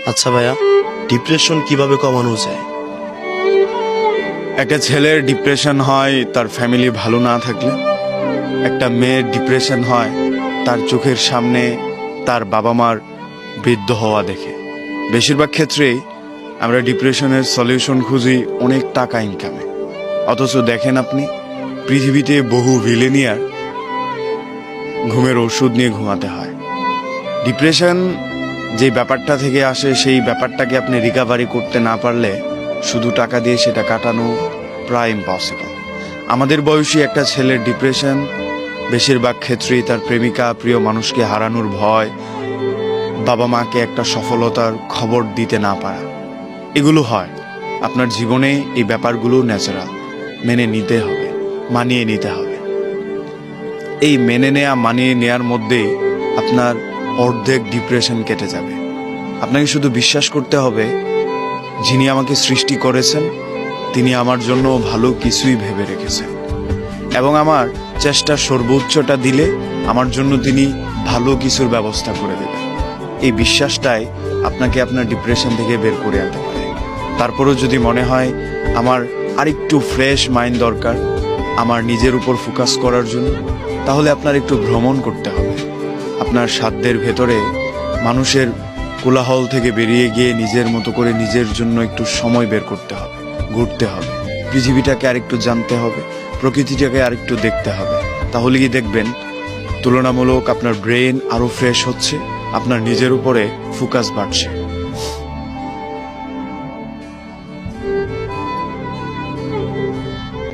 আচ্ছা ভাইয়া, ডিপ্রেশন কিভাবে কমানো যায়? একটা ছেলের ডিপ্রেশন হয় তার ফ্যামিলি ভালো না থাকলে, একটা মেয়ের ডিপ্রেশন হয় তার চোখের সামনে তার বাবা মার বৃদ্ধ হওয়া দেখে। বেশিরভাগ ক্ষেত্রেই আমরা ডিপ্রেশনের সলিউশন খুঁজি অনেক টাকা ইনকামে, অথচ দেখেন আপনি পৃথিবীতে বহু ভিলেনিয়ার ঘুমের ওষুধ নিয়ে ঘুমাতে হয়। ডিপ্রেশন যে ব্যাপারটা থেকে আসে সেই ব্যাপারটাকে আপনি রিকভারি করতে না পারলে শুধু টাকা দিয়ে সেটা কাটানো প্রায় ইম্পসিবল। আমাদের বয়সী একটা ছেলের ডিপ্রেশন বেশিরভাগ ক্ষেত্রেই তার প্রেমিকা প্রিয় মানুষকে হারানোর ভয়, বাবা মাকে একটা সফলতার খবর দিতে না পারা, এগুলো হয়। আপনার জীবনে এই ব্যাপারগুলো ন্যাচারাল, মেনে নিতে হবে, মানিয়ে নিতে হবে। এই মেনে নেয়া মানিয়ে নেয়ার মধ্যেই আপনার অর্ধেক ডিপ্রেশন কেটে যাবে। আপনাকে শুধু বিশ্বাস করতে হবে, যিনি আমাকে সৃষ্টি করেছেন তিনি আমার জন্য ভালো কিছুই ভেবে রেখেছেন, এবং আমার চেষ্টার সর্বোচ্চটা দিলে আমার জন্য তিনি ভালো কিছুর ব্যবস্থা করে দেবেন। এই বিশ্বাসটাই আপনাকে আপনার ডিপ্রেশন থেকে বের করে আনতে পারে। তারপরেও যদি মনে হয় আমার আরেকটু ফ্রেশ মাইন্ড দরকার আমার নিজের উপর ফোকাস করার জন্য, তাহলে আপনার একটু ভ্রমণ করতে হবে। আপনার সাধ্যের ভেতরে মানুষের কোলাহল থেকে বেরিয়ে গিয়ে নিজের মতো করে নিজের জন্য একটু সময় বের করতে হবে, ঘুরতে হবে, পৃথিবীটাকে আরেকটু জানতে হবে, প্রকৃতিটাকে আরেকটু দেখতে হবে। তাহলে কি দেখবেন তুলনামূলক আপনার ব্রেন আরো ফ্রেশ হচ্ছে, আপনার নিজের উপরে ফোকাস বাড়ছে।